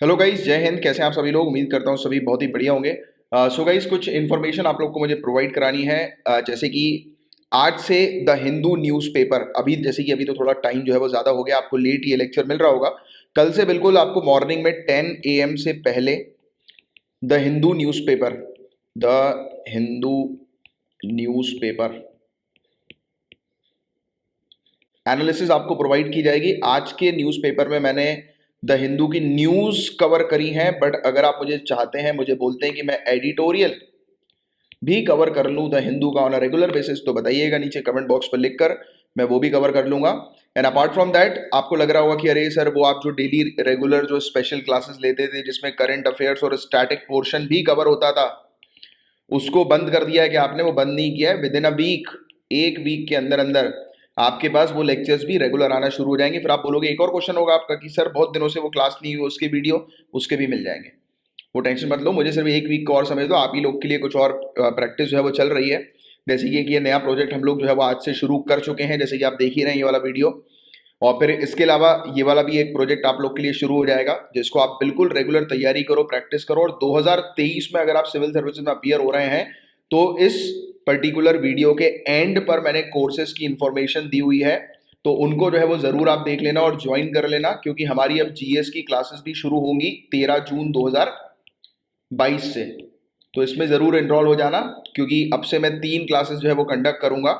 Hello guys, जय हिंद। कैसे हैं आप सभी लोग? उम्मीद करता हूँ सभी बहुत ही बढ़िया होंगे। सो गाइस, कुछ इन्फॉर्मेशन आप लोग को मुझे प्रोवाइड करानी है। जैसे कि आज से द हिंदू न्यूज़पेपर, अभी जैसे कि अभी तो थोड़ा टाइम जो है वो ज़्यादा हो गया, आपको लेट ये लेक्चर मिल रहा होगा। कल से बिल्कुल आपको मॉर्निंग में 10 AM से पहले the Hindu newspaper, the Hindu newspaper analysis आपको प्रोवाइड की जाएगी। आज के न्यूज़पेपर में मैंने द हिंदू की न्यूज़ कवर करी है, बट अगर आप मुझे चाहते हैं, मुझे बोलते हैं कि मैं एडिटोरियल भी कवर कर लूँ द हिंदू का ऑन अ रेगुलर बेसिस, तो बताइएगा नीचे कमेंट बॉक्स पर लिखकर, मैं वो भी कवर कर लूंगा। एंड अपार्ट फ्रॉम दैट, आपको लग रहा होगा कि अरे सर, वो आप जो डेली रेगुलर जो स्पेशल क्लासेस लेते थे जिसमें करंट अफेयर्स और स्टैटिक पोर्शन भी कवर होता था, उसको बंद कर दिया है कि आपने? वो बंद नहीं किया है। विद इन अ वीक, एक वीक के अंदर अंदर आपके पास वो लेक्चर्स भी रेगुलर आना शुरू हो जाएंगे। फिर आप बोलोगे, एक और क्वेश्चन होगा आपका कि सर बहुत दिनों से वो क्लास नहीं हुई, उसके वीडियो उसके भी मिल जाएंगे। वो टेंशन मत लो, मुझे सिर्फ एक वीक का और समय दो। आप ही लोग के लिए कुछ और प्रैक्टिस जो है वो चल रही है। जैसे कि ये नया प्रोजेक्ट हम लोग जो है वो आज से शुरू कर चुके हैं, जैसे कि आप देख ही रहे हैं ये वाला वीडियो। और फिर इसके अलावा ये वाला भी एक प्रोजेक्ट आप लोग के लिए शुरू हो जाएगा, जिसको आप बिल्कुल रेगुलर तैयारी करो, प्रैक्टिस करो। और 2023 में अगर आप सिविल सर्विसेज में अपीयर हो रहे हैं, तो इस पर्टिकुलर वीडियो के एंड पर मैंने कोर्सेज की इंफॉर्मेशन दी हुई है, तो उनको जो है वो जरूर आप देख लेना और ज्वाइन कर लेना, क्योंकि हमारी अब जीएस की क्लासेस भी शुरू होंगी 13 जून 2022 से। तो इसमें ज़रूर एनरोल हो जाना, क्योंकि अब से मैं 3 क्लासेस जो है वो कंडक्ट करूंगा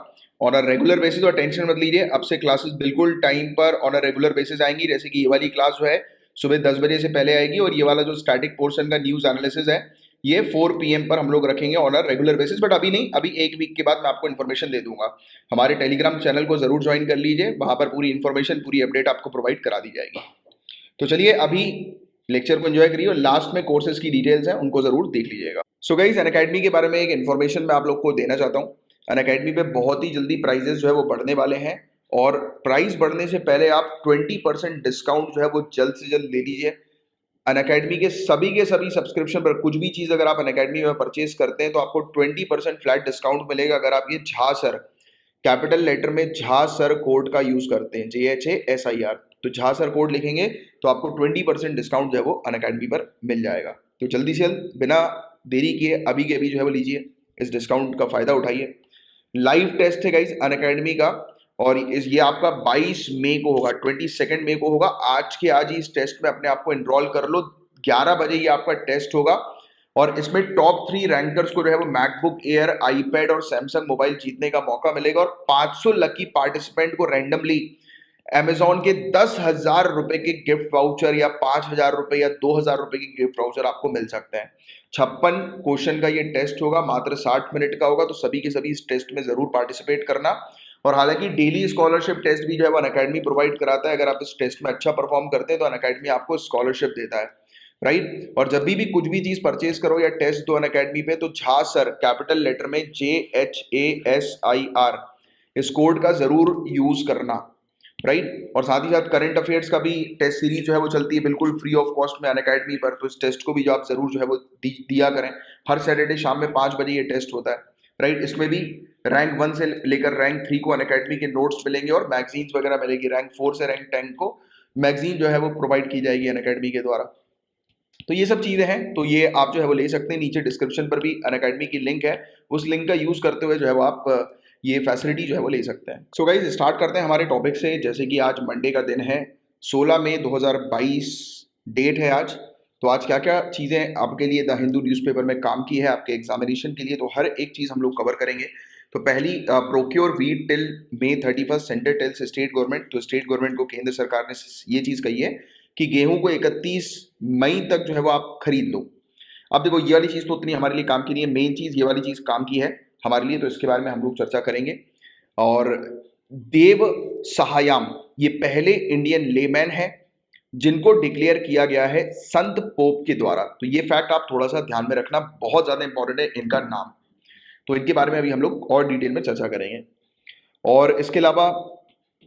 ऑन अ रेगुलर बेसिस। और टेंशन मत लीजिए, अब से क्लासेस बिल्कुल टाइम पर ऑन अ रेगुलर बेसिस आएंगी। जैसे कि ये वाली क्लास जो है सुबह 10 बजे से पहले आएगी, और ये वाला जो स्टैटिक पोर्शन का न्यूज़ एनालिसिस है, ये 4 PM पर हम लोग रखेंगे on a regular basis. But अभी नहीं, अभी एक वीक के बाद मैं आपको इन्फॉर्मेशन दे दूंगा। हमारे टेलीग्राम चैनल को जरूर ज्वाइन कर लीजिए, वहां पर पूरी इन्फॉर्मेशन, पूरी अपडेट आपको प्रोवाइड करा दी जाएगी। तो चलिए, अभी लेक्चर को एंजॉय करिए और लास्ट में कोर्सेज की डिटेल्स हैं, उनको जरूर देख लीजिएगा। सो गाइस, अनअकैडमी के बारे में एक इन्फॉर्मेशन मैं आप लोग को देना चाहता हूँ। अनअकैडमी पे बहुत ही जल्दी प्राइजेस जो है वो बढ़ने वाले हैं, और प्राइस बढ़ने से पहले आप 20% डिस्काउंट जो है वो जल्द से जल्द ले लीजिए। अनअकैडमी के सभी सब्सक्रिप्शन पर कुछ भी चीज़ अगर आप अनअकैडमी में परचेज करते हैं, तो आपको 20% फ्लैट डिस्काउंट मिलेगा अगर आप ये झा सर, कैपिटल लेटर में झा सर कोड का यूज करते हैं, JHASIR। तो झा सर कोड लिखेंगे तो आपको 20% डिस्काउंट जो है वो अनअकैडमी पर मिल जाएगा। तो जल्दी से जल्द, बिना देरी किए, अभी के अभी जो है वो लीजिए, इस डिस्काउंट का फायदा उठाइए। लाइव टेस्ट है गाइस अनअकैडमी का, और ये आपका 22 मई को होगा, 22 मई को होगा। आज के आज ही इस टेस्ट में अपने आप को एनरोल कर लो। 11 बजे ये आपका टेस्ट होगा, और इसमें टॉप 3 रैंकर्स को जो है वो मैकबुक एयर, आईपैड और सैमसंग मोबाइल जीतने का मौका मिलेगा। और 500 लकी पार्टिसिपेंट को रैंडमली अमेजॉन के 10,000 रुपए के गिफ्ट वाउचर, या 5,000 रुपए या 2,000 रुपए के गिफ्ट वाउचर आपको मिल सकते हैं। 56 क्वेश्चन का ये टेस्ट होगा, मात्र 60 मिनट का होगा। तो सभी के सभी इस टेस्ट में जरूर पार्टिसिपेट करना। और हालांकि डेली स्कॉलरशिप टेस्ट भी जो है वो अनअकैडमी प्रोवाइड कराता है। अगर आप इस टेस्ट में अच्छा परफॉर्म करते हैं तो अनअकैडमी आपको स्कॉलरशिप देता है, राइट। और जब भी कुछ भी चीज परचेज करो या टेस्ट दो अनअकैडमी पे, तो झा सर, कैपिटल लेटर में JHASIR, इस कोड का जरूर यूज करना, राइट। और साथ ही साथ करंट अफेयर्स का भी टेस्ट सीरीज जो है वो चलती है बिल्कुल फ्री ऑफ कॉस्ट में अनअकैडमी पर। तो इस टेस्ट को भी जो आप जरूर जो है वो दिया करें। हर सैटरडे शाम में 5 बजे ये टेस्ट होता है, राइट। इसमें भी रैंक 1 से लेकर रैंक 3 को अनअकैडमी के नोट्स मिलेंगे, और मैगजीन्स वगैरह मिलेगी। रैंक 4 से रैंक 10 को मैगजीन जो है वो प्रोवाइड की जाएगी अनअकैडमी के द्वारा। तो ये सब चीजें हैं, तो ये आप जो है वो ले सकते हैं। नीचे डिस्क्रिप्शन पर भी अनअकैडमी की लिंक है, उस लिंक का यूज करते हुए जो है वो आप ये फैसिलिटी जो है वो ले सकते हैं। सो गाइज, स्टार्ट करते हैं हमारे टॉपिक से। जैसे कि आज मंडे का दिन है, 16 मई 2022 डेट है आज। तो आज क्या क्या चीजें आपके लिए द हिंदू न्यूज़पेपर में काम की है आपके एग्जामिनेशन के लिए, तो हर एक चीज हम लोग कवर करेंगे। तो पहली, procure wheat till May 31 centre tells state government. तो स्टेट गवर्नमेंट को केंद्र सरकार ने ये चीज कही है कि गेहूं को 31 मई तक जो है वो आप खरीद लो। अब देखो, ये वाली चीज तो उतनी हमारे लिए काम की नहीं है, मेन चीज ये वाली चीज काम की है हमारे लिए, तो इसके बारे में हम लोग चर्चा करेंगे। और देव सहायाम, ये पहले इंडियन लेमैन है जिनको डिक्लेयर किया गया है संत पोप के द्वारा। तो ये फैक्ट आप थोड़ा सा ध्यान में रखना, बहुत ज्यादा इंपॉर्टेंट है इनका नाम। तो इनके बारे में अभी हम लोग और डिटेल में चर्चा करेंगे। और इसके अलावा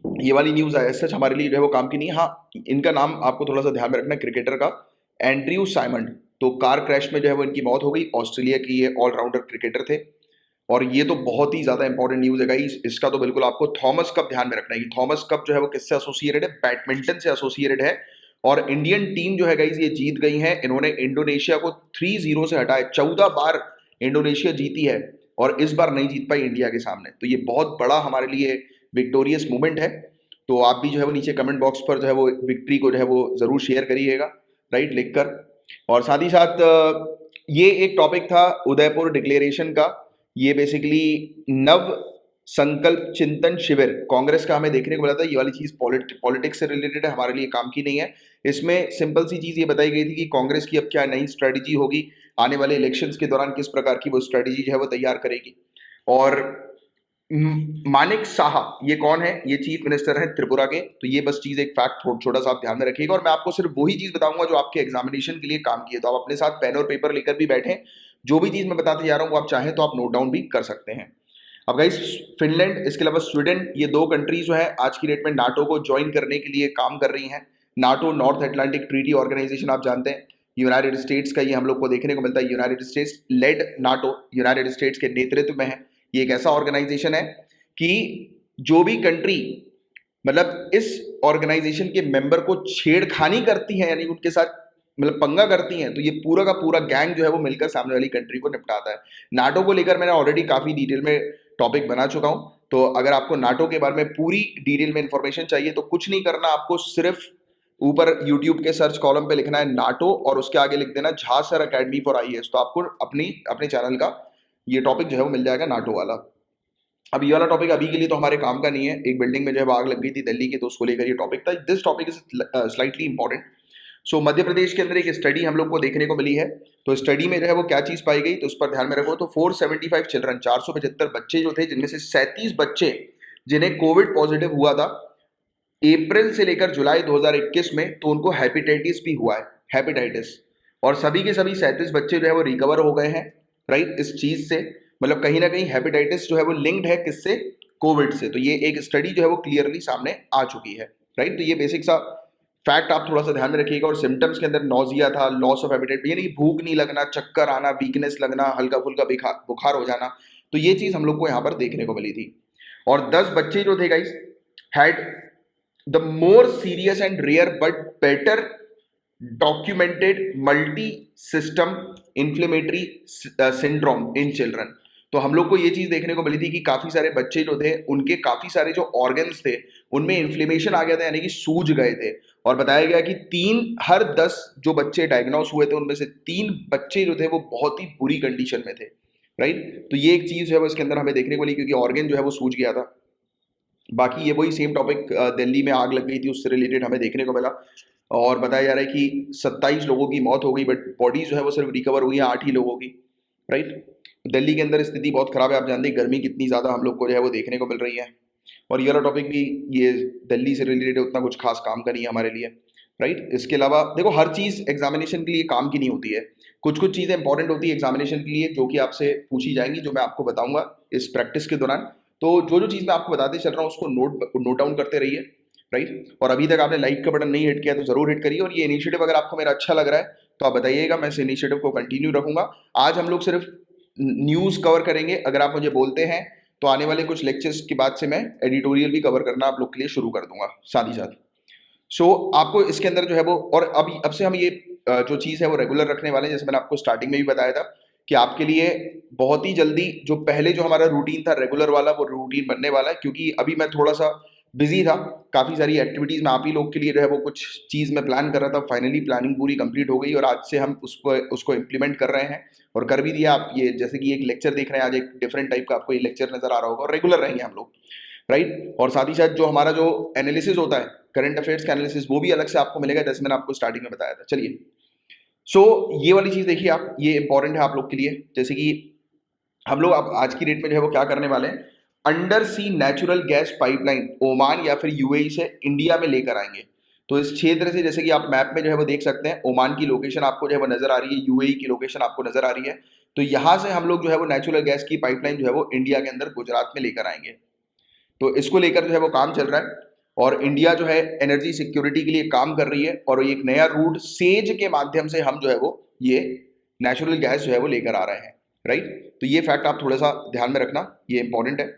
ये वाली न्यूज है सच हमारे लिए जो है वो काम की नहीं है। हाँ, इनका नाम आपको थोड़ा सा ध्यान में रखना है, क्रिकेटर का, एंड्रयू साइमंड। तो कार क्रैश में जो है वो इनकी मौत हो गई। ऑस्ट्रेलिया की ये ऑलराउंडर क्रिकेटर थे। और ये तो बहुत ही ज्यादा इंपॉर्टेंट न्यूज है गाइस, इसका तो बिल्कुल आपको थॉमस कप ध्यान में रखना है कि थॉमस कप जो है वो किससे एसोसिएटेड है? बैडमिंटन से एसोसिएटेड है। और इंडियन टीम जो है गाइस ये जीत गई है। इन्होंने इंडोनेशिया को 3-0 से हटाया। 14 बार इंडोनेशिया जीती है और इस बार नहीं जीत पाई इंडिया के सामने। तो ये बहुत बड़ा हमारे लिए विक्टोरियस मूवमेंट है। तो आप भी जो है वो नीचे कमेंट बॉक्स पर जो है वो विक्ट्री को जो है वो जरूर शेयर करिएगा, राइट, लिखकर। और साथ ही साथ ये एक टॉपिक था उदयपुर डिक्लेरेशन का। ये बेसिकली नव संकल्प चिंतन शिविर कांग्रेस का हमें देखने को मिला था। ये वाली चीज पॉलिटिक्स से रिलेटेड है, हमारे लिए काम की नहीं है। इसमें सिंपल सी चीज ये बताई गई थी कि कांग्रेस की अब क्या नई स्ट्रेटेजी होगी, आने वाले इलेक्शंस के दौरान किस प्रकार की वो स्ट्रेटेजी जो है वो तैयार करेगी। और मानिक साहा ये कौन है? ये चीफ मिनिस्टर हैं त्रिपुरा के। तो ये बस चीज एक फैक्ट छोटा सा आप ध्यान में रखिएगा। और मैं आपको सिर्फ वही चीज बताऊंगा जो आपके एग्जामिनेशन के लिए काम की है। तो आप अपने साथ पेन और पेपर लेकर भी बैठें, जो भी चीज मैं बताते जा रहा हूँ वो आप चाहें तो आप नोट डाउन भी कर सकते हैं। अब गाइस फिनलैंड, इसके अलावा स्वीडन, ये 2 कंट्रीज जो है आज की डेट में नाटो को ज्वाइन करने के लिए काम कर रही हैं। NATO North Atlantic Treaty Organization आप जानते हैं। यूनाइटेड स्टेट्स का ये हम लोग को देखने को मिलता है। United States led NATO United States के नेतृत्व में है। ये एक ऐसा ऑर्गेनाइजेशन है कि जो भी कंट्री मतलब इस ऑर्गेनाइजेशन के मेंबर को छेड़खानी करती है, यानी उनके साथ मतलब पंगा करती हैं, तो ये पूरा का पूरा गैंग जो है वो मिलकर सामने वाली कंट्री को निपटाता है। नाटो को लेकर मैंने ऑलरेडी काफी डिटेल में टॉपिक बना चुका हूं। तो अगर आपको नाटो के बारे में पूरी डिटेल में इंफॉर्मेशन चाहिए तो कुछ नहीं करना, आपको सिर्फ ऊपर यूट्यूब के सर्च कॉलम पे लिखना है नाटो और उसके आगे लिख देना Jha sir academy for IAS. तो आपको अपने चैनल का ये टॉपिक जो है वो मिल जाएगा, नाटो वाला। अब ये वाला टॉपिक अभी के लिए तो हमारे काम का नहीं है। एक बिल्डिंग में जो है आग लग गई थी दिल्ली की, तो उसको लेकर ये टॉपिक था। This topic is slightly important. So Madhya Pradesh के अंदर एक स्टडी हम लोग को देखने को मिली है। तो स्टडी में जो है वो क्या चीज पाई गई, तो उस पर ध्यान में रखो। तो 475 चिल्ड्रन, 475 बच्चे जो थे, जिनमें से 37 बच्चे जिन्हें कोविड पॉजिटिव हुआ था अप्रैल से लेकर जुलाई 2021 में, तो उनको हेपेटाइटिस भी हुआ है, हेपेटाइटिस। और सभी के सभी 37 बच्चे जो है वो रिकवर हो गए हैं, राइट, इस चीज से। मतलब कहीं ना कहीं हेपेटाइटिस जो है वो लिंक्ड है किससे? कोविड से। तो ये एक स्टडी जो है वो क्लियरली सामने आ चुकी है, राइट। तो ये बेसिक सा फैक्ट आप थोड़ा सा ध्यान में रखिएगा। और सिम्टम्स के अंदर नोजिया था, लॉस ऑफ एपेटाइट, यानी भूख नहीं लगना, चक्कर आना, वीकनेस लगना, हल्का फुल्का बुखार हो जाना। तो ये चीज हम लोग को यहाँ पर देखने को मिली थी। और 10 बच्चे जो थे guys had the more serious and rare but better documented multi system inflammatory syndrome in children. तो हम लोग को ये चीज देखने को मिली थी कि काफी सारे बच्चे जो थे उनके काफी सारे जो ऑर्गन्स थे उनमें इन्फ्लेमेशन आ गया था, यानी कि सूज गए थे। और बताया गया कि 3 हर 10 जो बच्चे डायग्नोस हुए थे उनमें से 3 बच्चे जो थे वो बहुत ही बुरी कंडीशन में थे, राइट। तो ये एक चीज है वो इसके अंदर हमें देखने को मिली, क्योंकि ऑर्गन जो है वो सूज गया था। बाकी ये वही सेम टॉपिक दिल्ली में आग लग गई थी उससे रिलेटेड हमें देखने को मिला। और बताया जा रहा है कि 27 लोगों की मौत हो गई, बट बॉडी जो है वो सिर्फ रिकवर हुई है 8 ही लोगों की, राइट। दिल्ली के अंदर स्थिति बहुत खराब है। आप जानते हैं गर्मी कितनी ज्यादा हम लोग को जो है वो देखने को मिल रही है। और ये वाला टॉपिक भी ये दिल्ली से रिलेटेड उतना कुछ खास काम का नहीं है हमारे लिए, राइट। इसके अलावा देखो हर चीज एग्जामिनेशन के लिए काम की नहीं होती है। कुछ कुछ चीजें इंपॉर्टेंट होती है एग्जामिनेशन के लिए, जो कि आपसे पूछी जाएंगी, जो मैं आपको बताऊंगा इस प्रैक्टिस के दौरान। तो जो जो चीज मैं आपको बताते चल रहा हूँ उसको नोट डाउन करते रहिए, राइट। और अभी तक आपने लाइक का बटन नहीं हिट किया तो जरूर हिट करिए। और ये इनिशिएटिव अगर आपको मेरा अच्छा लग रहा है तो आप बताइएगा, मैं इस इनिशिएटिव को कंटिन्यू रखूंगा। आज हम लोग सिर्फ न्यूज कवर करेंगे। अगर आप मुझे बोलते हैं तो आने वाले कुछ लेक्चर्स के बाद से मैं एडिटोरियल भी कवर करना आप लोग के लिए शुरू कर दूंगा साथ ही साथ। सो आपको इसके अंदर जो है वो, और अब से हम ये जो चीज़ है वो रेगुलर रखने वाले हैं। जैसे मैंने आपको स्टार्टिंग में भी बताया था कि आपके लिए बहुत ही जल्दी जो पहले जो हमारा रूटीन था रेगुलर वाला, वो रूटीन बनने वाला है। क्योंकि अभी मैं थोड़ा सा बिजी था, काफ़ी सारी एक्टिविटीज़ में आप ही लोग के लिए जो है वो कुछ चीज़ मैं प्लान कर रहा था। फाइनली प्लानिंग पूरी कंप्लीट हो गई और आज से हम उसको इम्प्लीमेंट कर रहे हैं और कर भी दिया। आप ये जैसे कि एक लेक्चर देख रहे हैं आज, एक डिफरेंट टाइप का आपको ये लेक्चर नजर आ रहा होगा, और रेगुलर रहेंगे हम लोग, राइट। और साथ ही साथ जो हमारा जो एनालिसिस होता है करंट अफेयर्स का एनालिसिस, वो भी अलग से आपको मिलेगा, जैसे मैंने आपको स्टार्टिंग में बताया था। चलिए, सो ये वाली चीज देखिए आप, ये इंपॉर्टेंट है आप लोग के लिए। जैसे कि हम लोग अब आज की डेट में जो है वो क्या करने वाले हैं, under sea natural gas pipeline Oman या फिर यूएई से इंडिया में लेकर आएंगे। तो इस क्षेत्र से, जैसे कि आप मैप में जो है वो देख सकते हैं, ओमान की लोकेशन आपको जो है वो नजर आ रही है, यूएई की लोकेशन आपको नजर आ रही है। तो यहाँ से हम लोग जो है वो नेचुरल गैस की पाइपलाइन जो है वो इंडिया के अंदर गुजरात में लेकर आएंगे। तो इसको लेकर जो है वो काम चल रहा है और इंडिया जो है एनर्जी सिक्योरिटी के लिए काम कर रही है। और एक नया रूट सेज के माध्यम से हम जो है वो ये नेचुरल गैस जो है वो लेकर आ रहे हैं, राइट। तो ये फैक्ट आप थोड़ा सा ध्यान में रखना, ये इंपॉर्टेंट है।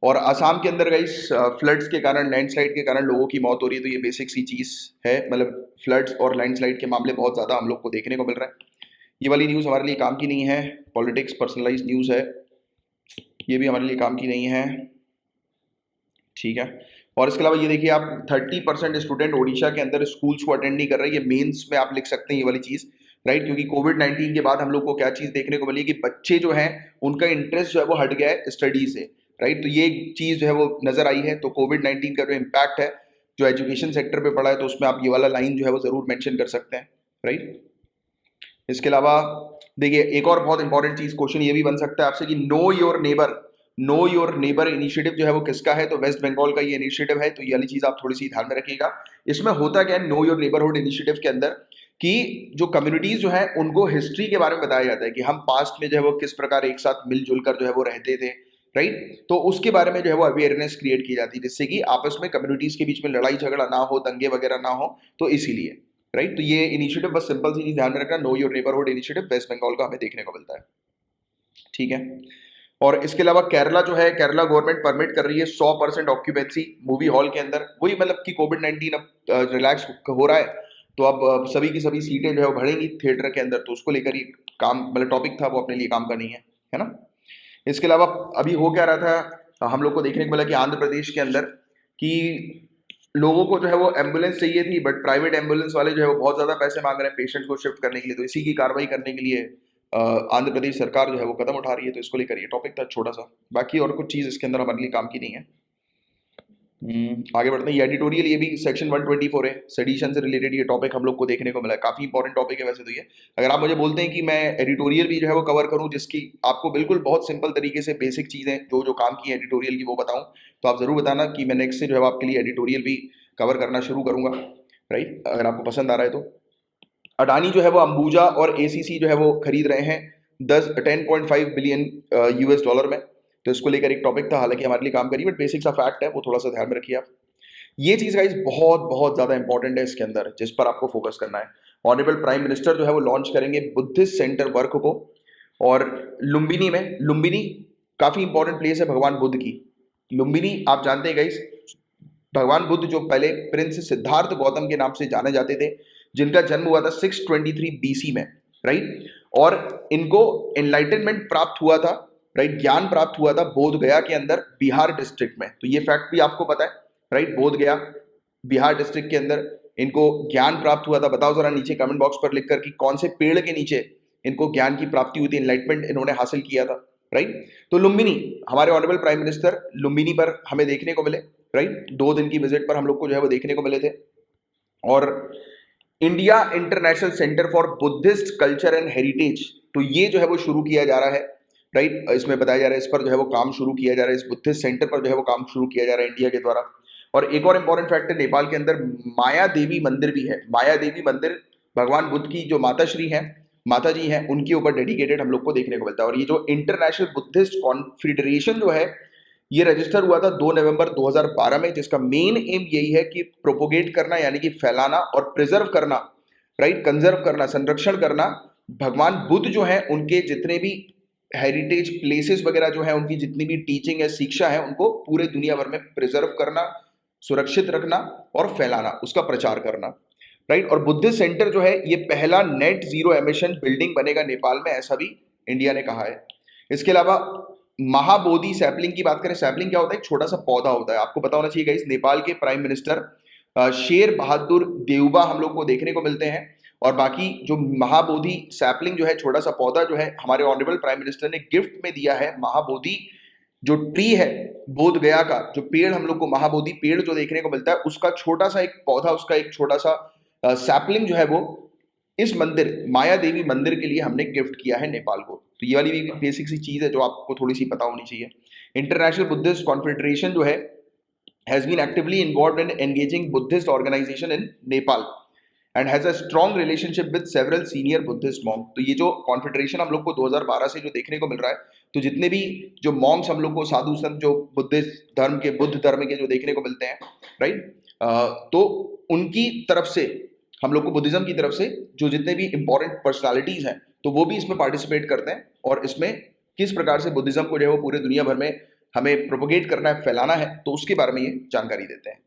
और असम के अंदर गाइस फ्लड्स के कारण, लैंडस्लाइड के कारण लोगों की मौत हो रही है। तो ये बेसिक सी चीज़ है, मतलब फ्लड्स और लैंडस्लाइड के मामले बहुत ज़्यादा हम लोग को देखने को मिल रहा है। ये वाली न्यूज़ हमारे लिए काम की नहीं है, पॉलिटिक्स पर्सनलाइज न्यूज़ है, ये भी हमारे लिए काम की नहीं है, ठीक है। और इसके अलावा ये देखिए आप 30% स्टूडेंट ओडिशा के अंदर स्कूल्स को अटेंड नहीं कर रहे। ये मेंस में आप लिख सकते हैं ये वाली चीज़, राइट, क्योंकि कोविड-19 के बाद हम लोग को क्या चीज़ देखने को मिली कि बच्चे जो हैं उनका इंटरेस्ट जो है वो हट गया है स्टडी से, राइट। तो ये चीज़ जो है वो नज़र आई है। तो कोविड-19 का जो इम्पैक्ट है जो एजुकेशन सेक्टर पे पड़ा है, तो उसमें आप ये वाला लाइन जो है वो ज़रूर मेंशन कर सकते हैं, राइट। इसके अलावा देखिए एक और बहुत इंपॉर्टेंट चीज़, क्वेश्चन ये भी बन सकता है आपसे कि नो योर नेबर इनिशिएटिव जो है वो किसका है? तो वेस्ट बंगाल का ये इनिशिएटिव है। तो ये वाली चीज़ आप थोड़ी सी ध्यान में रखिएगा। इसमें होता क्या है नो योर नेबरहुड इनिशिएटिव के अंदर, कि जो कम्युनिटीज जो है उनको हिस्ट्री के बारे में बताया जाता है कि हम पास्ट में जो है वो किस प्रकार एक साथ मिलजुल कर जो है वो रहते थे, राइट। तो उसके बारे में जो है वो अवेयरनेस क्रिएट की जाती है, जिससे कि आपस में कम्युनिटीज के बीच में लड़ाई झगड़ा ना हो, दंगे वगैरह ना हो, तो इसीलिए, राइट। तो ये इनिशिएटिव बस सिंपल सी चीज ध्यान में रखना, know your neighbourhood initiative West Bengal का हमें देखने को मिलता है, ठीक है। और इसके अलावा केरला जो है, केरला गवर्नमेंट परमिट कर रही है 100% ऑक्यूपेंसी मूवी हॉल के अंदर। वही मतलब कि कोविड-19 अब रिलैक्स हो रहा है, तो अब सभी की सभी सीटें जो है वो भरेंगी थिएटर के अंदर। तो उसको लेकर ही काम, मतलब टॉपिक था वो अपने लिए काम का नहीं है ना। इसके अलावा अभी हो क्या रहा था, हम लोग को देखने को मिला कि आंध्र प्रदेश के अंदर कि लोगों को जो है वो एम्बुलेंस चाहिए थी, बट प्राइवेट एम्बुलेंस वाले जो है वो बहुत ज्यादा पैसे मांग रहे हैं पेशेंट को शिफ्ट करने के लिए। तो इसी की कार्रवाई करने के लिए आंध्र प्रदेश सरकार जो है वो कदम उठा रही है। तो इसको लेकर ये टॉपिक था छोटा सा, बाकी और कुछ चीज इसके अंदर हमारे लिए काम की नहीं है। आगे बढ़ते हैं। ये एडिटोरियल, ये भी सेक्शन 124 है, सेडिशन से रिलेटेड ये टॉपिक हम लोग को देखने को मिला है। काफी इंपॉर्टेंट टॉपिक है वैसे तो ये। अगर आप मुझे बोलते हैं कि मैं एडिटोरियल भी जो है वो कवर करूं, जिसकी आपको बिल्कुल बहुत सिंपल तरीके से बेसिक चीजें जो जो काम की है एडिटोरियल की वो बताऊं, तो आप जरूर बताना कि मैं नेक्स्ट से जो है आपके लिए एडिटोरियल भी कवर करना शुरू करूंगा, राइट, अगर आपको पसंद आ रहा है तो। अडानी जो है वो अंबुजा और एसीसी जो है वो खरीद रहे हैं 10.5 बिलियन यूएस डॉलर में। तो इसको लेकर एक टॉपिक था, हालांकि हमारे लिए काम करी, बट बेसिक सा फैक्ट है, वो थोड़ा सा ध्यान में रखिए आप। ये चीज गाइस बहुत बहुत ज्यादा इंपॉर्टेंट है इसके अंदर, जिस पर आपको फोकस करना है। ऑनरेबल प्राइम मिनिस्टर जो है वो लॉन्च करेंगे बुद्धिस्ट सेंटर वर्क को, और लुम्बिनी काफी इंपॉर्टेंट प्लेस है भगवान बुद्ध की। लुम्बिनी आप जानते हैं गाइस, भगवान बुद्ध जो पहले प्रिंस सिद्धार्थ गौतम के नाम से जाने जाते थे, जिनका जन्म हुआ था 623 बीसी में, राइट। और इनको एनलाइटनमेंट प्राप्त हुआ था, राइट, ज्ञान प्राप्त हुआ था बोध गया के अंदर, बिहार डिस्ट्रिक्ट में। तो ये फैक्ट भी आपको पता है, राइट, बोध गया बिहार डिस्ट्रिक्ट के अंदर इनको ज्ञान प्राप्त हुआ था। बताओ जरा नीचे कमेंट बॉक्स पर लिखकर कि कौन से पेड़ के नीचे इनको ज्ञान की प्राप्ति हुई थी, एनलाइटमेंट इन्होंने हासिल किया था, राइट। तो लुम्बिनी, हमारे ऑनरेबल प्राइम मिनिस्टर लुम्बिनी पर हमें देखने को मिले, राइट, 2 दिन की विजिट पर हम लोग को जो है वो देखने को मिले थे। और India international centre for Buddhist culture and heritage, तो ये जो है वो शुरू किया जा रहा है, राइट। इसमें बताया जा रहा है, इस पर जो है वो काम शुरू किया जा रहा है, इस बुद्धिस्ट सेंटर पर जो है वो काम शुरू किया जा रहा है इंडिया के द्वारा। और एक और इंपॉर्टेंट फैक्ट है, नेपाल के अंदर माया देवी मंदिर भी है। माया देवी मंदिर भगवान बुद्ध की जो माता जी हैं उनके ऊपर डेडिकेटेड हम लोग को देखने को मिलता है। और ये जो इंटरनेशनल बुद्धिस्ट कॉन्फेडरेशन जो है, ये रजिस्टर हुआ था 2 नवंबर 2012 में, जिसका मेन एम यही है कि प्रोपोगेट करना, यानी कि फैलाना और प्रिजर्व करना, राइट, कंजर्व करना, संरक्षण करना भगवान बुद्ध जो है उनके जितने भी हेरिटेज प्लेसेस वगैरह जो है, उनकी जितनी भी टीचिंग है, शिक्षा है, उनको पूरे दुनिया भर में प्रिजर्व करना, सुरक्षित रखना और फैलाना, उसका प्रचार करना, राइट। और बुद्धिस्ट सेंटर जो है ये पहला नेट जीरो एमिशन बिल्डिंग बनेगा नेपाल में, ऐसा भी इंडिया ने कहा है। इसके अलावा महाबोधि सैपलिंग की बात करें, सैपलिंग क्या होता है, एक छोटा सा पौधा होता है। आपको पता होना चाहिए गाइस, नेपाल के प्राइम मिनिस्टर शेर बहादुर देउबा हम लोग को देखने को मिलते हैं। और बाकी जो महाबोधि सैपलिंग जो है, छोटा सा पौधा जो है, हमारे ऑनरेबल प्राइम मिनिस्टर ने गिफ्ट में दिया है। महाबोधि जो ट्री है बोध गया का, जो पेड़ हम लोग को महाबोधि पेड़ जो देखने को मिलता है, उसका छोटा सा एक पौधा, उसका एक छोटा सा सैपलिंग जो है वो इस मंदिर माया देवी मंदिर के लिए हमने गिफ्ट किया है नेपाल को। तो ये वाली भी बेसिक सी चीज है जो आपको थोड़ी सी पता होनी चाहिए। इंटरनेशनल बुद्धिस्ट कॉन्फेडरेशन जो है has been actively involved in engaging Buddhist organization in Nepal and has a strong relationship with several senior Buddhist monks। तो ये जो कॉन्फेडरेशन हम लोग को 2012 से जो देखने को मिल रहा है, तो जितने भी जो मॉन्क्स हम लोग को, साधु संत जो बुद्धिस्ट धर्म के, बुद्ध धर्म के जो देखने को मिलते हैं, राइट, तो उनकी तरफ से हम लोग को, बुद्धिज्म की तरफ से जो जितने भी इंपॉर्टेंट पर्सनालिटीज हैं, तो वो भी इसमें पार्टिसिपेट करते हैं। और इसमें किस प्रकार से बुद्धिज्म को जो है वो पूरे दुनिया भर में हमें प्रोपोगेट करना है, फैलाना है, तो उसके बारे में ये जानकारी देते हैं।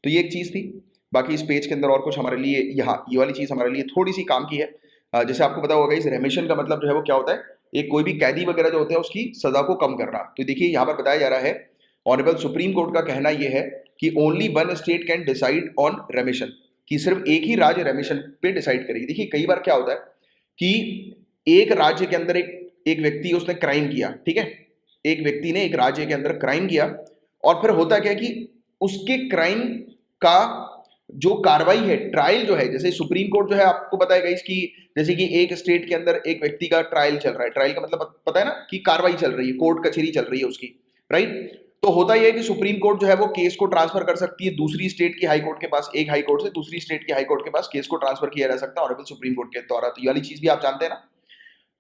तो ये एक चीज़ थी। बाकी इस पेज के अंदर और कुछ हमारे लिए यहाँ ये वाली चीज़ हमारे लिए थोड़ी सी काम की है। जैसे आपको पता होगा इस रेमिशन का मतलब जो है वो क्या होता है, एक कोई भी कैदी वगैरह जो होते हैं उसकी सजा को कम करना। तो देखिए यहाँ पर बताया जा रहा है, ऑनरेबल सुप्रीम कोर्ट का कहना यह है कि only one state can decide on रेमिशन, कि सिर्फ एक ही राज्य रेमिशन पे डिसाइड करेगी। देखिए कई बार क्या होता है कि एक राज्य के अंदर एक व्यक्ति उसने क्राइम किया, ठीक है, एक व्यक्ति ने एक राज्य के अंदर क्राइम किया, और फिर होता क्या कि उसके क्राइम का जो कार्रवाई है, ट्रायल जो है, जैसे सुप्रीम कोर्ट जो है आपको पता है गाइस कि जैसे कि एक स्टेट के अंदर एक व्यक्ति का ट्रायल चल रहा है, ट्रायल का मतलब पता है ना कि कार्रवाई चल रही है, कोर्ट कचहरी चल रही है उसकी, राइट। तो होता यह है कि सुप्रीम कोर्ट जो है वो केस को ट्रांसफर कर सकती है दूसरी स्टेट की हाई कोर्ट के पास, एक हाई कोर्ट से दूसरी स्टेट की हाई कोर्ट के पास केस को ट्रांसफर किया जा सकता है ऑनरेबल सुप्रीम कोर्ट के द्वारा। तो ये वाली चीज भी आप जानते हैं ना।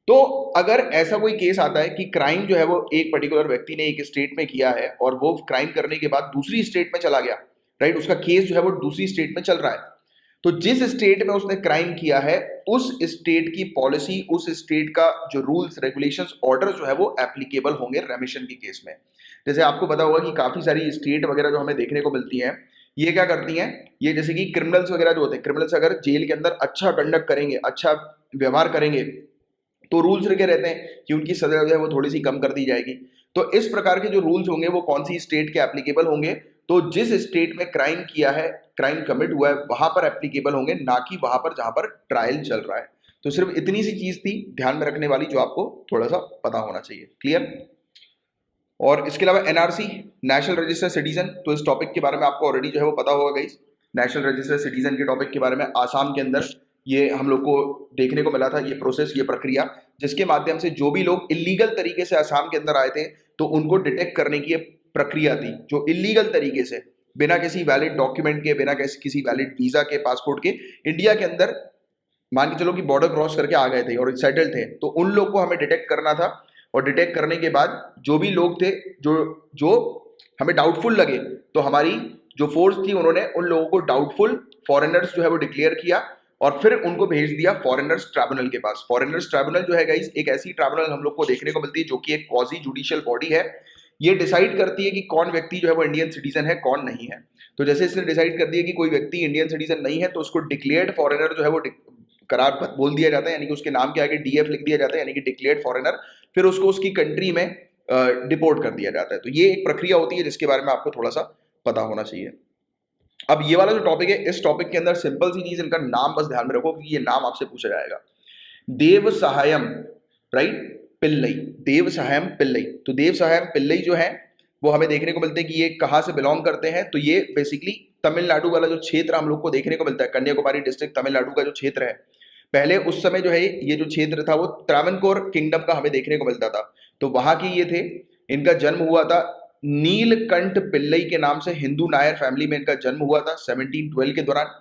तो अगर ऐसा कोई केस आता है कि क्राइम जो है वो एक पर्टिकुलर व्यक्ति ने एक स्टेट में किया है और वो क्राइम करने के बाद दूसरी स्टेट में चला गया, राइट, उसका केस जो है वो दूसरी स्टेट में चल रहा है, तो जिस स्टेट में उसने क्राइम किया है उस स्टेट की पॉलिसी, उस स्टेट का जो रूल्स रेगुलेशंस ऑर्डर जो है वो एप्लीकेबल होंगे रेमिशन के केस में। जैसे आपको पता होगा कि काफी सारी स्टेट वगैरह जो हमें देखने को मिलती हैं, ये क्या करती हैं, ये जैसे कि क्रिमिनल्स वगैरह जो होते हैं, क्रिमिनल्स अगर जेल के अंदर अच्छा कंडक्ट करेंगे, अच्छा व्यवहार करेंगे, तो रूल्स रखे रहते हैं कि उनकी सजा जो है वो थोड़ी सी कम कर दी जाएगी। तो इस प्रकार के जो रूल्स होंगे वो कौन सी स्टेट के एप्लीकेबल होंगे, तो जिस स्टेट में क्राइम किया है, क्राइम कमिट हुआ है, वहां पर एप्लीकेबल होंगे, ना कि वहां पर जहां पर ट्रायल चल रहा है। तो सिर्फ इतनी सी चीज थी ध्यान में रखने वाली जो आपको थोड़ा सा पता होना चाहिए। क्लियर। और इसके अलावा एनआरसी, नेशनल रजिस्टर सिटीजन, तो इस टॉपिक के बारे में आपको ऑलरेडी जो है वो पता होगा गाइस। नेशनल रजिस्टर सिटीजन के टॉपिक के बारे में आसाम के अंदर ये हम लोग को देखने को मिला था, ये प्रोसेस, ये प्रक्रिया, जिसके माध्यम से जो भी लोग इलीगल तरीके से आसाम के अंदर आए थे तो उनको डिटेक्ट करने की प्रक्रिया थी, जो इलीगल तरीके से बिना किसी वैलिड डॉक्यूमेंट के, बिना किसी वैलिड वीजा के, पासपोर्ट के इंडिया के अंदर मान के चलो कि बॉर्डर क्रॉस करके आ गए थे और सेटल थे, तो उन लोग को हमें डिटेक्ट करना था। और डिटेक्ट करने के बाद जो भी लोग थे जो जो हमें डाउटफुल लगे, तो हमारी जो फोर्स थी उन्होंने उन लोगों को डाउटफुल फॉरेनर्स जो है वो डिक्लेयर किया और फिर उनको भेज दिया फॉरेनर्स ट्राइब्यूनल के पास। फॉरेनर्स ट्राइब्यूनल जो है गाइस एक ऐसी ट्राइब्यूनल हम लोग को देखने को मिलती है जो कि एक क्वाजी जुडिशियल बॉडी है। ये डिसाइड करती है कि कौन व्यक्ति जो है वो इंडियन सिटीजन है, कौन नहीं है। तो जैसे इसने डिसाइड कर दिया कि कोई व्यक्ति इंडियन सिटीजन नहीं है, तो उसको डिक्लेयर्ड फॉरेनर जो है वो करार बोल दिया जाता है, यानी कि उसके नाम के आगे डीएफ लिख दिया जाता है, यानी कि डिक्लेयर्ड फॉरेनर। फिर उसको उसकी कंट्री में डिपोर्ट कर दिया जाता है। तो ये एक प्रक्रिया होती है जिसके बारे में आपको थोड़ा सा पता होना चाहिए। अब ये वाला जो टॉपिक है, इस टॉपिक के अंदर सिंपल सी चीज, इनका नाम बस ध्यान में रखो क्योंकि ये नाम आपसे पूछा जाएगा। देव सहायम, राइट, पिल्लई, देव सहायम पिल्लई। तो देव सहायम पिल्लई जो है वो हमें देखने को मिलते हैं कि ये कहाँ से बिलोंग करते हैं, तो ये बेसिकली तमिलनाडु वाला जो क्षेत्र हम लोग को देखने को मिलता है, कन्याकुमारी डिस्ट्रिक्ट तमिलनाडु का जो क्षेत्र है, पहले उस समय जो है ये जो क्षेत्र था वो त्रावणकोर किंगडम का हमें देखने को मिलता था। तो वहां की ये थे, इनका जन्म हुआ था नीलकंठ पिल्लई के नाम से, हिंदू नायर फैमिली में इनका जन्म हुआ था 1712 के दौरान।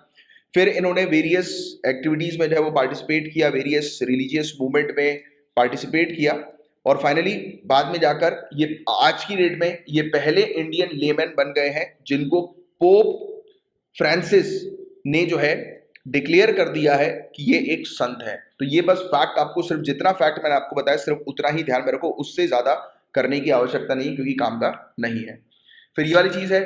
फिर इन्होंने वेरियस एक्टिविटीज में जो है वो पार्टिसिपेट किया, वेरियस रिलीजियस मूवमेंट में पार्टिसिपेट किया, और फाइनली बाद में जाकर ये आज की डेट में ये पहले इंडियन लेमैन बन गए हैं जिनको पोप फ्रांसिस ने जो है डिक्लेयर कर दिया है कि ये एक संत है। तो ये बस फैक्ट, आपको सिर्फ जितना फैक्ट मैंने आपको बताया सिर्फ उतना ही ध्यान में रखो, उससे ज्यादा करने की आवश्यकता नहीं क्योंकि काम का नहीं है। फिर ये वाली चीज है,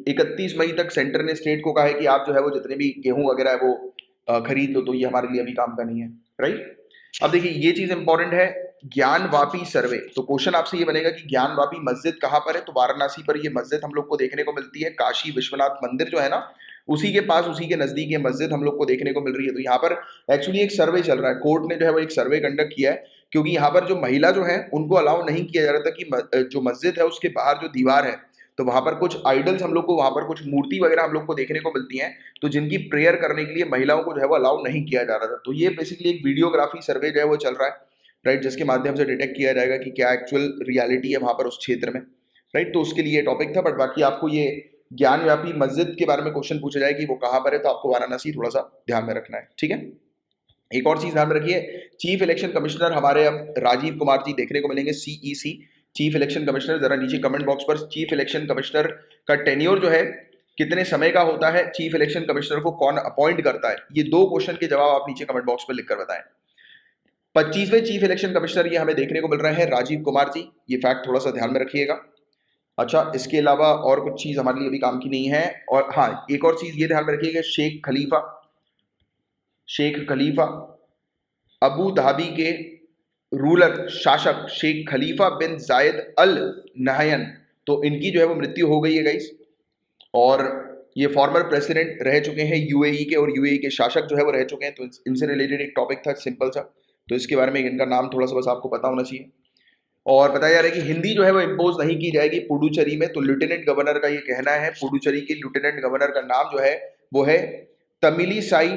31 मई तक सेंटर ने स्टेट को कहा है कि आप जो है वो जितने भी गेहूं वगैरह है वो खरीद लो, तो ये हमारे लिए अभी काम का नहीं है, राइट। अब देखिए ये चीज इंपॉर्टेंट है, ज्ञानवापी सर्वे। तो क्वेश्चन आपसे ये बनेगा कि ज्ञानवापी मस्जिद कहाँ पर है, तो वाराणसी पर ये मस्जिद हम लोग को देखने को मिलती है। काशी विश्वनाथ मंदिर जो है ना, उसी के पास, उसी के नजदीक ये मस्जिद हम लोग को देखने को मिल रही है। तो यहाँ पर एक्चुअली एक सर्वे चल रहा है, कोर्ट ने जो है वो एक सर्वे कंडक्ट किया है, क्योंकि यहाँ पर जो महिला जो है उनको अलाउ नहीं किया जा रहा था कि जो मस्जिद है उसके बाहर जो दीवार है, तो वहां पर कुछ आइडल्स हम लोग को, वहां पर कुछ मूर्ति वगैरह हम लोग को देखने को मिलती हैं, तो जिनकी प्रेयर करने के लिए महिलाओं को जो है वो अलाउ नहीं किया जा रहा था। तो ये बेसिकली एक वीडियोग्राफी सर्वे जो है वो चल रहा है, राइट, जिसके माध्यम से डिटेक्ट किया जाएगा कि क्या एक्चुअल रियलिटी है वहां पर उस क्षेत्र में, राइट। तो उसके लिए टॉपिक था, बट बाकी आपको ये ज्ञानव्यापी मस्जिद के बारे में क्वेश्चन पूछा जाए कि वो कहाँ पर है, तो आपको वाराणसी थोड़ा सा ध्यान में रखना है, ठीक है। एक और चीज ध्यान में रखिए, चीफ इलेक्शन कमिश्नर हमारे अब राजीव कुमार जी देखने को मिलेंगे, सीईसी, चीफ इलेक्शन कमिश्नर। जरा नीचे कमेंट बॉक्स पर चीफ इलेक्शन कमिश्नर का टेन्योर जो है कितने समय का होता है, चीफ इलेक्शन कमिश्नर को कौन अपॉइंट करता है, ये दो क्वेश्चन के जवाब आप नीचे कमेंट बॉक्स पर लिखकर बताएं। 25वें चीफ इलेक्शन कमिश्नर ये हमें देखने को मिल रहे हैं राजीव कुमार जी, ये फैक्ट थोड़ा सा ध्यान में रखिएगा। अच्छा, इसके अलावा और कुछ चीज हमारे लिए अभी काम की नहीं है। और हाँ, एक और चीज ये ध्यान में रखिएगा, शेख खलीफा अबू धाबी के रूलर शासक शेख खलीफा बिन जायद अल नहयन, तो इनकी जो है वो मृत्यु हो गई है गाइस। और ये फॉर्मर प्रेसिडेंट रह चुके हैं यूएई के, और यूएई के शासक जो है वो रह चुके हैं। तो इनसे रिलेटेड एक टॉपिक था सिंपल सा, तो इसके बारे में इनका नाम थोड़ा सा बस आपको पता होना चाहिए। और बताया जा रहा है कि हिंदी जो है वो इम्पोज नहीं की जाएगी पुडुचेरी में। तो लेफ्टिनेंट गवर्नर का ये कहना है, पुडुचेरी के लेफ्टिनेंट गवर्नर का नाम जो है वो है तमिलिसाई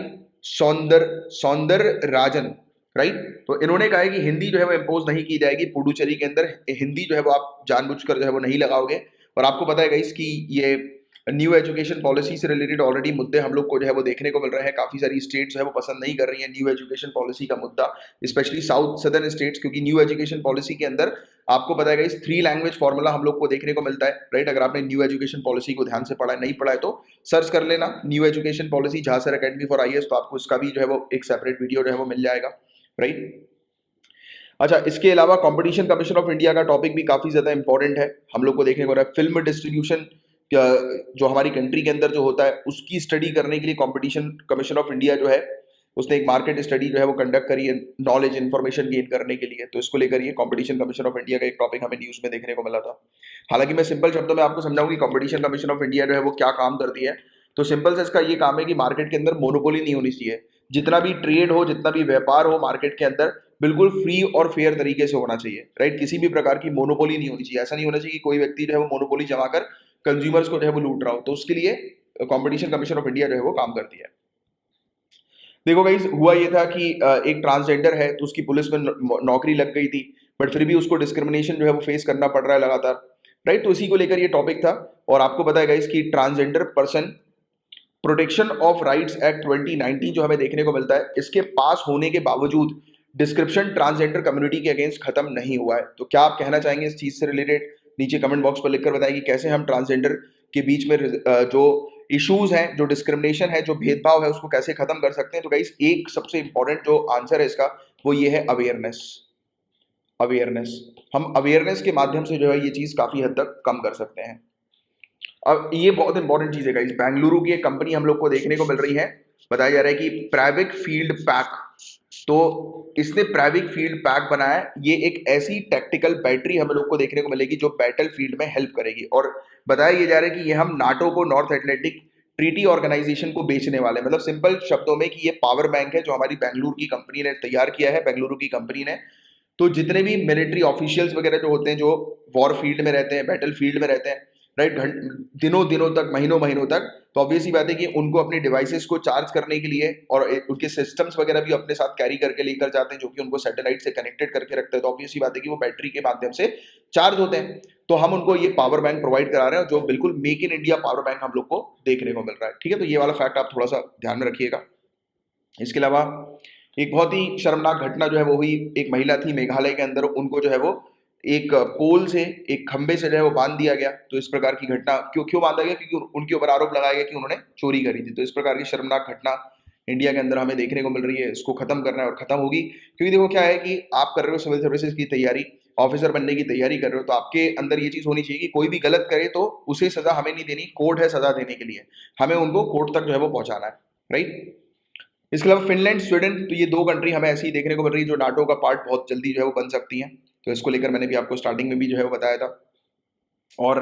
सौंदर राजन, राइट। तो इन्होंने कहा है कि हिंदी जो है वो इम्पोज नहीं की जाएगी पुडुचेरी के अंदर, हिंदी जो है वो आप जानबूझकर जो है वो नहीं लगाओगे। और आपको पता है गाइस कि ये न्यू एजुकेशन पॉलिसी से रिलेटेड ऑलरेडी मुद्दे हम लोग को जो है वो देखने को मिल रहे हैं। काफी सारी स्टेट जो है वो पसंद नहीं कर रही है न्यू एजुकेशन पॉलिसी का मुद्दा, स्पेशली साउथ सदर्न स्टेट्स, क्योंकि न्यू एजुकेशन पॉलिसी के अंदर आपको पता है इस 3 लैंग्वेज फॉर्मूला हम लोग को देखने को मिलता है, राइट। अगर आपने न्यू एजुकेशन पॉलिसी को ध्यान से पढ़ा है, नहीं पढ़ा है तो सर्च कर लेना न्यू एजुकेशन पॉलिसी झांसर अकेडमी फॉर आईएएस, तो आपको इसका भी जो है वो एक सेपरेट वीडियो जो है वो मिल जाएगा, राइट। अच्छा, इसके अलावा कंपटीशन कमीशन ऑफ इंडिया का टॉपिक भी काफी ज्यादा इंपॉर्टेंट है, हम लोग को देखने को मिल रहा है। फिल्म डिस्ट्रीब्यूशन जो हमारी कंट्री के अंदर जो होता है उसकी स्टडी करने के लिए कंपटीशन कमीशन ऑफ इंडिया जो है उसने एक मार्केट स्टडी जो है वो कंडक्ट करी है नॉलेज इन्फॉर्मेशन गेन करने के लिए। तो इसको लेकर ये कंपटीशन कमीशन ऑफ इंडिया का एक टॉपिक हमें न्यूज में देखने को मिला था। हालांकि मैं सिंपल शब्दों में आपको समझाऊं कि कंपटीशन कमीशन ऑफ इंडिया जो है वो क्या काम करती है। तो सिंपल से इसका ये काम है कि मार्केट के अंदर मोनोपोली नहीं होनी चाहिए। जितना भी ट्रेड हो, जितना भी व्यापार हो मार्केट के अंदर, बिल्कुल फ्री और फेयर तरीके से होना चाहिए, राइट। किसी भी प्रकार की मोनोपोली नहीं होनी चाहिए। ऐसा नहीं होना चाहिए कि कोई व्यक्ति जो है वो मोनोपोली जमा कर कंज्यूमर्स को जो है वो लूट रहा हो। तो उसके लिए कंपटीशन कमीशन ऑफ इंडिया जो है वो काम करती है। देखो गाइस, हुआ ये था कि एक ट्रांसजेंडर है तो उसकी पुलिस में नौकरी लग गई थी, बट फिर भी उसको डिस्क्रिमिनेशन जो है वो फेस करना पड़ रहा है लगातार, राइट। तो इसी को लेकर ये टॉपिक था। और आपको पता है गाइस कि transgender person protection of rights act 2019 जो हमें देखने को मिलता है, इसके पास होने के बावजूद डिस्क्रिप्शन ट्रांसजेंडर कम्युनिटी के अगेंस्ट खत्म नहीं हुआ है। तो क्या आप कहना चाहेंगे इस चीज से रिलेटेड? नीचे कमेंट बॉक्स पर लिखकर बताएं कि कैसे हम ट्रांसजेंडर के बीच में जो इश्यूज हैं, जो डिस्क्रिमिनेशन है, जो भेदभाव है, उसको कैसे खत्म कर सकते हैं। तो गाइस, एक सबसे इंपॉर्टेंट जो आंसर है इसका वो ये है अवेयरनेस। अवेयरनेस, हम अवेयरनेस के माध्यम से जो है ये चीज काफी हद तक कम कर सकते हैं। अब ये बहुत इंपॉर्टेंट चीज है गाइस, बेंगलुरु की एक कंपनी हम लोग को देखने को मिल रही है, बताया जा रहा है कि प्रेविक फील्ड पैक। तो इसने प्रेविक फील्ड पैक बनाया है। ये एक ऐसी टैक्टिकल बैटरी हम लोग को देखने को मिलेगी जो बैटल फील्ड में हेल्प करेगी। और बताया ये जा रहा है कि ये हम नाटो को, नॉर्थ एटलांटिक ट्रीटी ऑर्गेनाइजेशन को बेचने वाले हैं। मतलब सिंपल शब्दों में कि ये पावर बैंक है जो हमारी बेंगलुरु की कंपनी ने तैयार किया है, बेंगलुरु की कंपनी ने। तो जितने भी मिलिट्री ऑफिशियल्स वगैरह जो होते हैं, जो वॉर फील्ड में रहते हैं, बैटल फील्ड में रहते हैं, राइट, दिनों दिनों तक, महीनों महीनों तक, तो ऑब्वियस ही बात है कि उनको अपनी डिवाइसेस को चार्ज करने के लिए और उनके सिस्टम्स वगैरह भी अपने साथ कैरी करके लेकर जाते हैं, जो कि उनको सैटेलाइट से कनेक्टेड करके रखते हैं। तो ऑब्वियस ही बात है कि वो बैटरी के माध्यम से चार्ज होते हैं। तो हम उनको ये पावर बैंक प्रोवाइड करा रहे हैं, जो बिल्कुल make in India power bank हम लोग को देखने को मिल रहा है, ठीक है। तो ये वाला फैक्ट आप थोड़ा सा ध्यान में रखिएगा। इसके अलावा एक बहुत ही शर्मनाक घटना जो है वो हुई, एक महिला थी मेघालय के अंदर, उनको जो है वो एक पोल से, एक खंबे से जो है वो बांध दिया गया। तो इस प्रकार की घटना क्यों क्यों बांधा गया? क्योंकि उनके ऊपर आरोप लगाया गया कि उन्होंने चोरी करी थी। तो इस प्रकार की शर्मनाक घटना इंडिया के अंदर हमें देखने को मिल रही है। इसको खत्म करना है और खत्म होगी, क्योंकि देखो क्या है कि आप कर रहे हो सिविल सर्विसेज की तैयारी, ऑफिसर बनने की तैयारी कर रहे हो, तो आपके अंदर ये चीज होनी चाहिए कि कोई भी गलत करे तो उसे सजा हमें नहीं देनी, कोर्ट है सजा देने के लिए, हमें उनको कोर्ट तक जो है वो पहुंचाना है, राइट। इसके अलावा फिनलैंड, स्वीडन, तो ये 2 कंट्री हमें ऐसी ही देखने को मिल रही है जो नाटो का पार्ट बहुत जल्दी जो है वो बन सकती हैं। तो इसको लेकर मैंने भी आपको स्टार्टिंग में भी जो है वो बताया था। और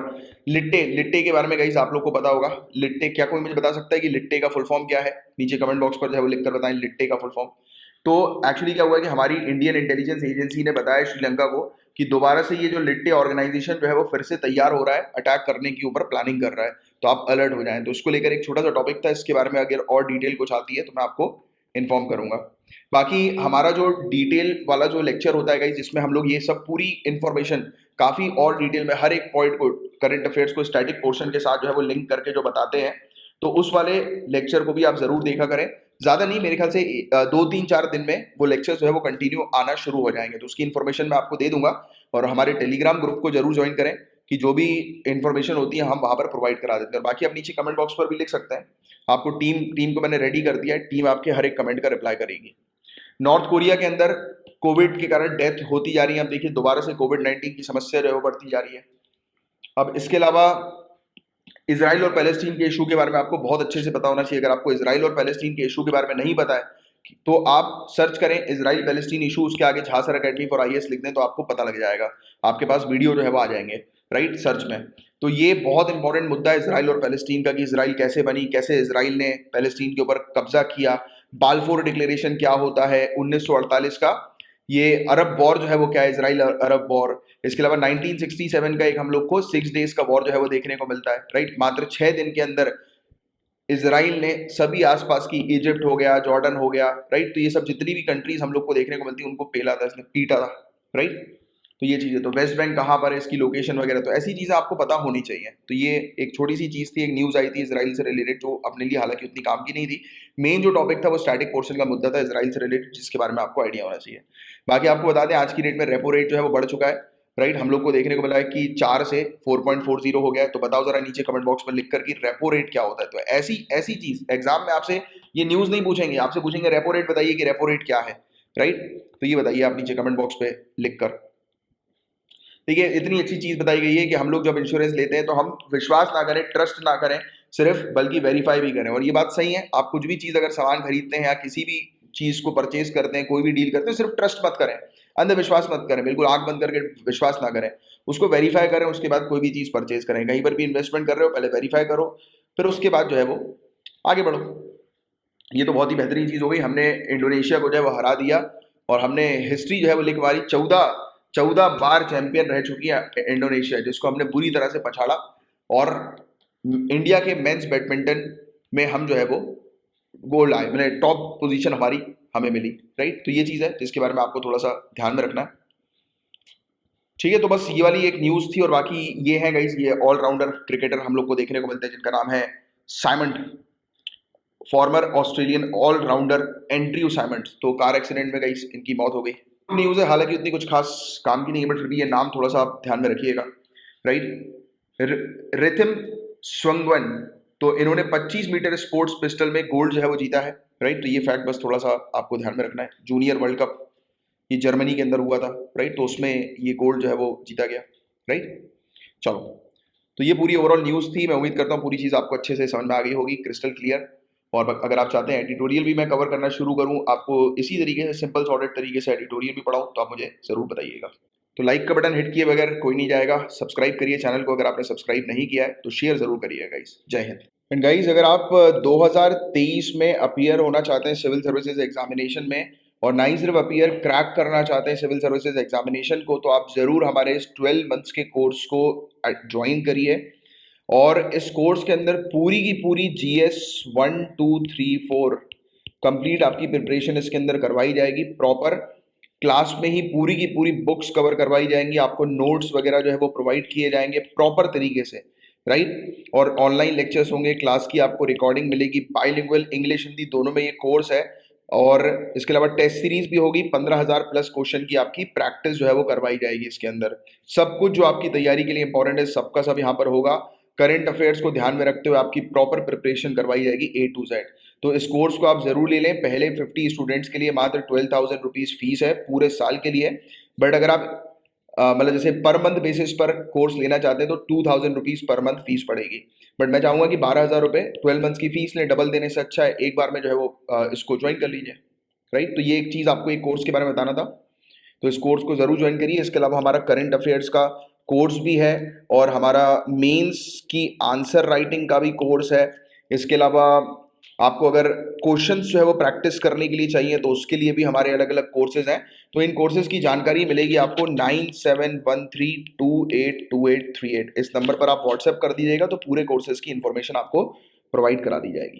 लिट्टे, लिट्टे के बारे में गाइस आप लोग को पता होगा। लिट्टे, क्या कोई मुझे बता सकता है कि लिट्टे का फुल फॉर्म क्या है? नीचे कमेंट बॉक्स पर जो है वो लिखकर बताएं लिट्टे का फुल फॉर्म। तो एक्चुअली क्या हुआ है कि हमारी इंडियन इंटेलिजेंस एजेंसी ने बताया श्रीलंका को कि दोबारा से ये जो लिट्टे ऑर्गेनाइजेशन जो है वो फिर से तैयार हो रहा है, अटैक करने के ऊपर प्लानिंग कर रहा है। तो आप अलर्ट हो जाएं। तो उसको लेकर एक छोटा सा टॉपिक था, इसके बारे में अगर और डिटेल कुछ आती है तो मैं आपको इन्फॉर्म करूंगा। बाकी हमारा जो डिटेल वाला जो लेक्चर होता है गाइस, जिसमें हम लोग ये सब पूरी इंफॉर्मेशन काफी और डिटेल में हर एक पॉइंट को, करंट अफेयर्स को स्टैटिक पोर्शन के साथ जो है वो लिंक करके जो बताते हैं, तो उस वाले लेक्चर को भी आप जरूर देखा करें। ज्यादा नहीं, मेरे ख्याल से 2-3-4 दिन में वो लेक्चर जो है वो कंटिन्यू आना शुरू हो जाएंगे। तो उसकी इन्फॉर्मेशन मैं आपको दे दूंगा। और हमारे टेलीग्राम ग्रुप को जरूर ज्वाइन करें कि जो भी इन्फॉर्मेशन होती है हम वहां पर प्रोवाइड करा देते हैं। और बाकी आप नीचे कमेंट बॉक्स पर भी लिख सकते हैं। आपको टीम को मैंने रेडी कर दिया है, टीम आपके हर एक कमेंट का रिप्लाई करेगी। नॉर्थ कोरिया के अंदर कोविड के कारण डेथ होती जा रही है। अब देखिए दोबारा से कोविड-19 की समस्या जो है वो बढ़ती जा रही है। अब इसके अलावा इसराइल और पैलेस्टीन के इशू के बारे में आपको बहुत अच्छे से पता होना चाहिए। अगर आपको इसराइल और पैलेस्टीन के इशू के बारे में नहीं पता है तो आप सर्च करें इसराइल पैलेस्टीन इशू, उसके आगे झांसर अकेडमी फॉर आईएएस लिख दें तो आपको पता लग जाएगा, आपके पास वीडियो जो है वो आ जाएंगे राइट सर्च में। तो ये बहुत इंपॉर्टेंट मुद्दा है इसराइल और पैलेस्टीन का कि इसराइल कैसे बनी, कैसे इसराइल ने पैलेस्टीन के ऊपर कब्जा किया, बालफोर डिक्लेरेशन क्या होता है 1948 का, ये अरब वॉर जो है वो क्या है, इसराइल अरब वॉर। इसके अलावा 1967 का एक हम लोग को 6 डेज का वॉर जो है वो देखने को मिलता है राइट। मात्र 6 दिन के अंदर इसराइल ने सभी आसपास की, इजिप्ट हो गया, जॉर्डन हो गया राइट, तो ये सब जितनी भी कंट्रीज हम लोग को देखने को मिलती है उनको पेला था, इसने पीटा था राइट। तो ये चीजें, तो वेस्ट बैंक कहाँ पर है, इसकी लोकेशन वगैरह, तो ऐसी चीजें आपको पता होनी चाहिए। तो ये एक छोटी सी चीज थी, एक न्यूज आई थी इसराइल से रिलेटेड जो अपने लिए हालांकि उतनी काम की नहीं थी। मेन जो टॉपिक था वो स्टैटिक पोर्शन का मुद्दा था इसराइल से रिलेटेड, जिसके बारे में आपको आइडिया होना चाहिए। बाकी आपको बता दें आज की डेट में रेपो रेट जो है वो बढ़ चुका है राइट। हम लोग को देखने को मिला है कि 4 से 4.40 हो गया है। तो बताओ जरा नीचे कमेंट बॉक्स में लिखकर कि रेपो रेट क्या होता है। तो ऐसी ऐसी चीज एग्जाम में आपसे ये न्यूज नहीं पूछेंगे, आपसे पूछेंगे रेपो रेट बताइए कि रेपो रेट क्या है राइट। तो ये बताइए आप नीचे कमेंट बॉक्स पे लिखकर। ठीक है, इतनी अच्छी चीज बताई गई है कि हम लोग जब इंश्योरेंस लेते हैं तो हम विश्वास ना करें, ट्रस्ट ना करें सिर्फ, बल्कि वेरीफाई भी करें। और ये बात सही है, आप कुछ भी चीज अगर सामान खरीदते हैं या किसी भी चीज को परचेज करते हैं, कोई भी डील करते हैं, सिर्फ ट्रस्ट मत करें, अंधविश्वास मत करें, बिल्कुल आंख बंद करके विश्वास ना करें, उसको वेरीफाई करें, उसके बाद कोई भी चीज परचेज करें। कहीं पर भी इन्वेस्टमेंट कर रहे हो पहले वेरीफाई करो, फिर उसके बाद जो है वो आगे बढ़ो। ये तो बहुत ही बेहतरीन चीज हो गई, हमने इंडोनेशिया को जो है वो हरा दिया और हमने हिस्ट्री जो है वो लिख मारी। 14 बार चैंपियन रह चुकी है इंडोनेशिया, जिसको हमने बुरी तरह से पछाड़ा। और इंडिया के मेंस बैडमिंटन में हम जो है वो गोल्ड आए, मैंने टॉप पोजीशन हमारी हमें मिली राइट। तो ये चीज है जिसके बारे में आपको थोड़ा सा ध्यान में रखना है। ठीक है, तो बस ये वाली एक न्यूज थी। और बाकी ये है गाइस, ये ऑलराउंडर क्रिकेटर हम लोग को देखने को मिलते हैं जिनका नाम है Symonds, former Australian allrounder Andrew Symonds. तो कार एक्सीडेंट में गाइस इनकी मौत हो गई। न्यूज है, हालांकि उतनी कुछ खास काम की नहीं है, बट फिर भी ये नाम थोड़ा सा आप ध्यान में रखिएगा राइट। रिथिम स्वंगवन, तो इन्होंने 25 मीटर स्पोर्ट्स पिस्टल में गोल्ड जो है वो जीता है राइट। तो ये फैक्ट बस थोड़ा सा आपको ध्यान में रखना है। जूनियर वर्ल्ड कप ये जर्मनी के अंदर हुआ था राइट, तो उसमें ये गोल्ड जो है वो जीता गया राइट। चलो, तो ये पूरी ओवरऑल न्यूज थी। मैं उम्मीद करता हूँ पूरी चीज आपको अच्छे से समझ में आ गई होगी, क्रिस्टल क्लियर। और अगर आप चाहते हैं एडिटोरियल भी मैं कवर करना शुरू करूं, आपको इसी तरीके से सिंपल सॉर्टेड तरीके से एडिटोरियल भी पढ़ाऊं, तो आप मुझे जरूर बताइएगा। तो लाइक का बटन हिट किए बगैर कोई नहीं जाएगा, सब्सक्राइब करिए चैनल को, अगर आपने सब्सक्राइब नहीं किया है तो शेयर जरूर करिएगा गाइस। जय हिंद। एंड गाइस, अगर आप 2023 में अपीयर होना चाहते हैं सिविल सर्विसेज एग्जामिनेशन में, और ना ही सिर्फ अपीयर क्रैक करना चाहते हैं सिविल सर्विसेज एग्जामिनेशन को, तो आप जरूर हमारे इस 12 मंथ्स के कोर्स को ज्वाइन करिए। और इस कोर्स के अंदर पूरी की पूरी GS 1 2 3 4 कंप्लीट आपकी प्रिपरेशन इसके अंदर करवाई जाएगी। प्रॉपर क्लास में ही पूरी की पूरी बुक्स कवर करवाई जाएंगी, आपको नोट्स वगैरह जो है वो प्रोवाइड किए जाएंगे प्रॉपर तरीके से राइट। और ऑनलाइन लेक्चर्स होंगे, क्लास की आपको रिकॉर्डिंग मिलेगी, बाइलिंगुअल इंग्लिश हिंदी दोनों में ये कोर्स है। और इसके अलावा टेस्ट सीरीज भी होगी, 15,000 प्लस क्वेश्चन की आपकी प्रैक्टिस जो है वो करवाई जाएगी इसके अंदर। सब कुछ जो आपकी तैयारी के लिए इंपॉर्टेंट है सबका सब यहाँ पर होगा। करंट अफेयर्स को ध्यान में रखते हुए आपकी प्रॉपर प्रिपरेशन करवाई जाएगी A to Z। तो इस कोर्स को आप जरूर ले लें। पहले 50 स्टूडेंट्स के लिए मात्र 12,000 रुपीज फीस है पूरे साल के लिए। बट अगर आप मतलब जैसे पर मंथ बेसिस पर कोर्स लेना चाहते हैं तो 2,000 रुपीज पर मंथ फीस पड़ेगी। बट मैं चाहूंगा कि 12,000 रुपये 12 मंथ्स की फीस लें, डबल देने से अच्छा है एक बार में जो है वो इसको ज्वाइन कर लीजिए राइट। तो ये एक चीज़ आपको एक कोर्स के बारे में बताना था, तो इस कोर्स को जरूर ज्वाइन करिए। इसके अलावा हमारा करंट अफेयर्स का कोर्स भी है और हमारा मेंस की आंसर राइटिंग का भी कोर्स है। इसके अलावा आपको अगर क्वेश्चंस जो है वो प्रैक्टिस करने के लिए चाहिए तो उसके लिए भी हमारे अलग अलग कोर्सेज हैं। तो इन कोर्सेज की जानकारी मिलेगी आपको 9713282838। इस नंबर पर आप व्हाट्सएप कर दीजिएगा तो पूरे कोर्सेज की इंफॉर्मेशन आपको प्रोवाइड करा दी जाएगी।